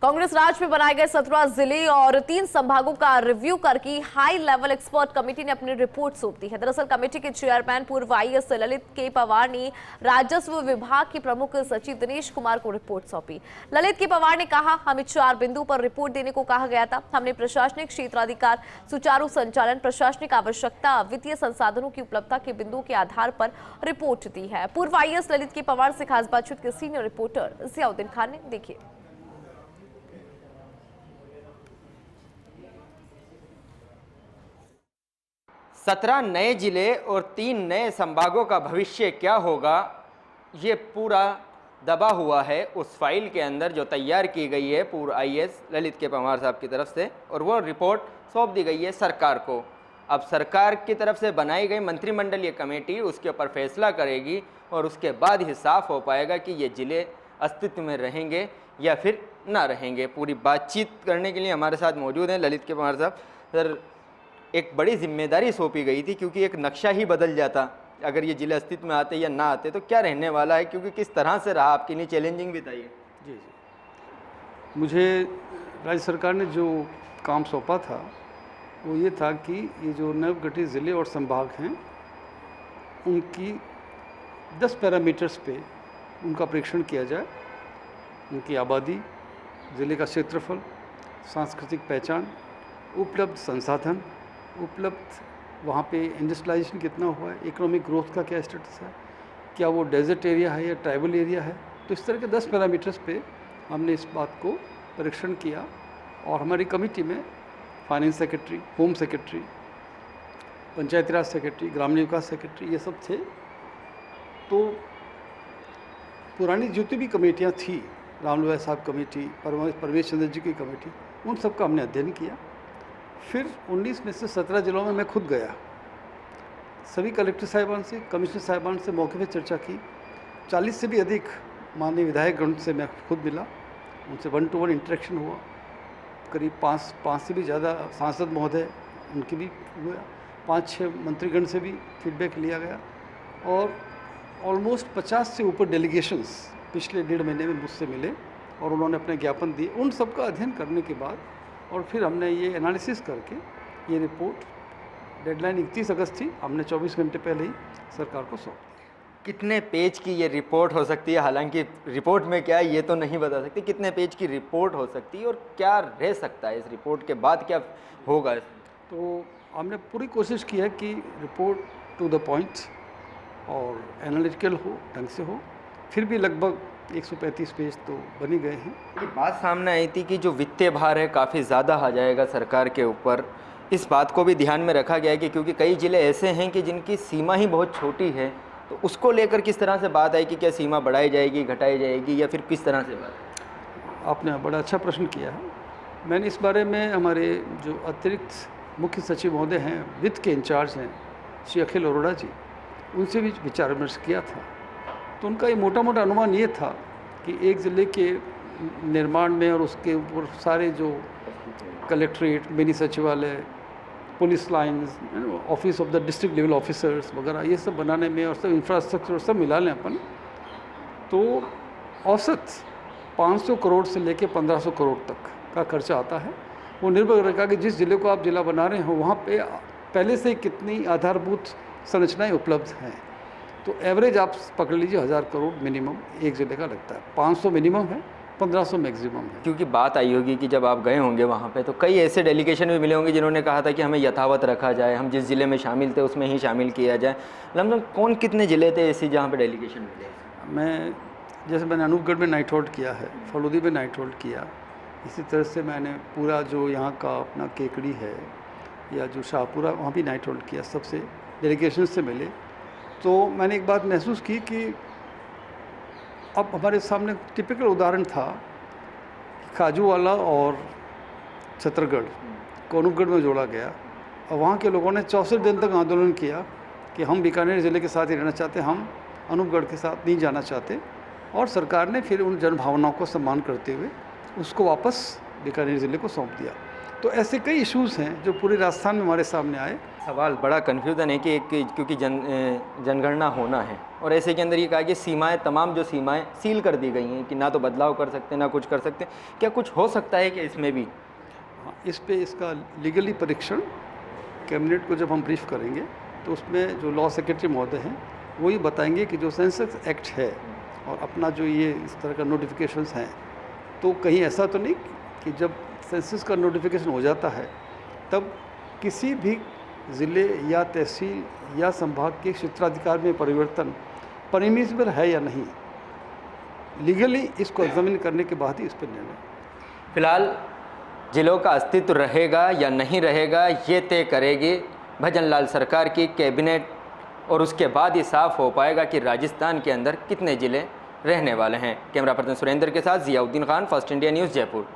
कांग्रेस राज में बनाए गए 17 जिले और 3 संभागों का रिव्यू करके हाई लेवल एक्सपर्ट कमेटी ने अपनी रिपोर्ट सौंप दी है। दरअसल कमेटी के चेयरमैन पूर्व आईएएस ललित के पवार ने राजस्व विभाग के प्रमुख सचिव दिनेश कुमार को रिपोर्ट सौंपी। ललित के पवार ने कहा, हमें 4 बिंदु पर रिपोर्ट देने को कहा गया था। हमने प्रशासनिक क्षेत्राधिकार, सुचारू संचालन, प्रशासनिक आवश्यकता, वित्तीय संसाधनों की उपलब्धता के बिंदुओं के आधार पर रिपोर्ट दी है। पूर्व आईएएस ललित के पवार से खास बातचीत के सीनियर रिपोर्टर जियाउद्दीन खान ने। देखिए। 17 नए जिले और 3 नए संभागों का भविष्य क्या होगा, ये पूरा दबा हुआ है उस फाइल के अंदर जो तैयार की गई है पूर्व आईएएस ललित के पवार साहब की तरफ से, और वो रिपोर्ट सौंप दी गई है सरकार को। अब सरकार की तरफ से बनाई गई मंत्रिमंडलीय कमेटी उसके ऊपर फैसला करेगी और उसके बाद ही साफ हो पाएगा कि ये जिले अस्तित्व में रहेंगे या फिर ना रहेंगे। पूरी बातचीत करने के लिए हमारे साथ मौजूद हैं ललित के पवार साहब। सर, एक बड़ी जिम्मेदारी सौंपी गई थी, क्योंकि एक नक्शा ही बदल जाता अगर ये जिले अस्तित्व में आते या ना आते, तो क्या रहने वाला है, क्योंकि किस तरह से रहा आपके लिए चैलेंजिंग भी था ये? जी, मुझे राज्य सरकार ने जो काम सौंपा था वो ये था कि ये जो नवगठित ज़िले और संभाग हैं उनकी 10 पैरामीटर्स पे उनका परीक्षण किया जाए। उनकी आबादी, ज़िले का क्षेत्रफल, सांस्कृतिक पहचान, उपलब्ध संसाधन, उपलब्ध वहाँ पे इंडस्ट्रियलाइजेशन कितना हुआ है, इकोनॉमिक ग्रोथ का क्या स्टेटस है, क्या वो डेजर्ट एरिया है या ट्राइबल एरिया है। तो इस तरह के 10 पैरामीटर्स पे हमने इस बात को परीक्षण किया और हमारी कमेटी में फाइनेंस सेक्रेटरी, होम सेक्रेटरी, पंचायती राज सेक्रेटरी, ग्रामीण विकास सेक्रेटरी, ये सब थे। तो पुरानी जितनी भी कमेटियाँ थी, रामलुआ साहब कमेटी, परवेश चंद्र जी की कमेटी, उन सब का हमने अध्ययन किया। फिर 19 में से 17 जिलों में मैं खुद गया, सभी कलेक्टर साहिबान से, कमिश्नर साहिबान से मौके पर चर्चा की। 40 से भी अधिक माननीय विधायकगण से मैं खुद मिला, उनसे 1-to-1 इंटरेक्शन हुआ। करीब 5 से भी ज़्यादा सांसद महोदय उनके भी हुआ, 5-6 मंत्रीगण से भी फीडबैक लिया गया और ऑलमोस्ट 50 से ऊपर डेलीगेशंस पिछले 1.5 महीने में मुझसे मिले और उन्होंने अपने ज्ञापन दिए। उन सब का अध्ययन करने के बाद और फिर हमने ये एनालिसिस करके ये रिपोर्ट, डेडलाइन 31 अगस्त थी, हमने 24 घंटे पहले ही सरकार को सौंप दी। कितने पेज की ये रिपोर्ट हो सकती है? हालांकि रिपोर्ट में क्या है ये तो नहीं बता सकते, कितने पेज की रिपोर्ट हो सकती है और क्या रह सकता है इस रिपोर्ट के बाद, क्या होगा? तो हमने पूरी कोशिश की है कि रिपोर्ट टू द पॉइंट और एनालिटिकल हो, ढंग से हो। फिर भी लगभग 135 पेज तो बन ही गए हैं। ये बात सामने आई थी कि जो वित्तीय भार है काफ़ी ज़्यादा आ जाएगा सरकार के ऊपर। इस बात को भी ध्यान में रखा गया है कि क्योंकि कई ज़िले ऐसे हैं कि जिनकी सीमा ही बहुत छोटी है, तो उसको लेकर किस तरह से बात आई कि क्या सीमा बढ़ाई जाएगी, घटाई जाएगी, या फिर किस तरह से बात? आपने बड़ा अच्छा प्रश्न किया है। मैंने इस बारे में हमारे जो अतिरिक्त मुख्य सचिव महोदय हैं, वित्त के इंचार्ज हैं, श्री अखिल अरोड़ा जी, उनसे भी विचार विमर्श किया था। तो उनका ये मोटा मोटा अनुमान ये था कि एक ज़िले के निर्माण में और उसके ऊपर सारे जो कलेक्ट्रेट, मिनी सचिवालय, police lines, office of the district level officers वगैरह, ये सब बनाने में और सब इंफ्रास्ट्रक्चर सब मिला लें अपन, तो औसत 500 करोड़ से लेकर 1500 करोड़ तक का खर्चा आता है। वो निर्भर करेगा कि जिस ज़िले को आप ज़िला बना रहे हो वहाँ पे पहले से कितनी आधारभूत संरचनाएं उपलब्ध हैं। तो एवरेज आप पकड़ लीजिए 1000 करोड़ मिनिमम एक ज़िले का लगता है, 500 मिनिमम है, 1500 मैक्सिमम है। क्योंकि बात आई होगी कि जब आप गए होंगे वहाँ पे, तो कई ऐसे डेलीगेशन भी मिले होंगे जिन्होंने कहा था कि हमें यथावत रखा जाए, हम जिस ज़िले में शामिल थे उसमें ही शामिल किया जाए। लमसम कौन कितने ज़िले थे ऐसे जहाँ पे डेलीगेशन मिले? जैसे मैंने अनूपगढ़ में नाइट होल्ड किया है, फलूदी में नाइट होल्ड किया, इसी तरह से मैंने पूरा जो यहाँ का अपना केकड़ी है या जो शाहपुरा, वहाँ भी नाइट होल्ड किया, सबसे डेलीगेशन से मिले। तो मैंने एक बात महसूस की कि अब हमारे सामने टिपिकल उदाहरण था, खाजूवाला और छतरगढ़ को अनूपगढ़ में जोड़ा गया और वहाँ के लोगों ने 64 दिन तक आंदोलन किया कि हम बीकानेर ज़िले के साथ ही रहना चाहते, हम अनूपगढ़ के साथ नहीं जाना चाहते, और सरकार ने फिर उन जनभावनाओं को सम्मान करते हुए उसको वापस बीकानेर ज़िले को सौंप दिया। तो ऐसे कई इश्यूज़ हैं जो पूरे राजस्थान में हमारे सामने आए। सवाल बड़ा कन्फ्यूजन है कि क्योंकि जनगणना होना है, और ऐसे के अंदर ये कहा कि सीमाएं, तमाम जो सीमाएं सील कर दी गई हैं कि ना तो बदलाव कर सकते ना कुछ कर सकते। क्या कुछ हो सकता है कि इसमें भी? हाँ, इस पे इसका लीगली परीक्षण कैबिनेट को जब हम ब्रीफ करेंगे तो उसमें जो लॉ सेक्रेटरी महोदय हैं वो ये बताएंगे कि जो सेंसस एक्ट है और अपना जो ये इस तरह का नोटिफिकेशंस हैं, तो कहीं ऐसा तो नहीं कि जब सेंसस का नोटिफिकेशन हो जाता है तब किसी भी ज़िले या तहसील या संभाग के क्षेत्राधिकार में परिवर्तन परमिसिबल है या नहीं, लीगली इसको एग्जामिन करने के बाद ही इस पर निर्णय। फिलहाल जिलों का अस्तित्व रहेगा या नहीं रहेगा ये तय करेगी भजनलाल सरकार की कैबिनेट, और उसके बाद ही साफ हो पाएगा कि राजस्थान के अंदर कितने ज़िले रहने वाले हैं। कैमरा पर्सन सुरेंद्र के साथ Ziauddin Khan, first India news, Jaipur.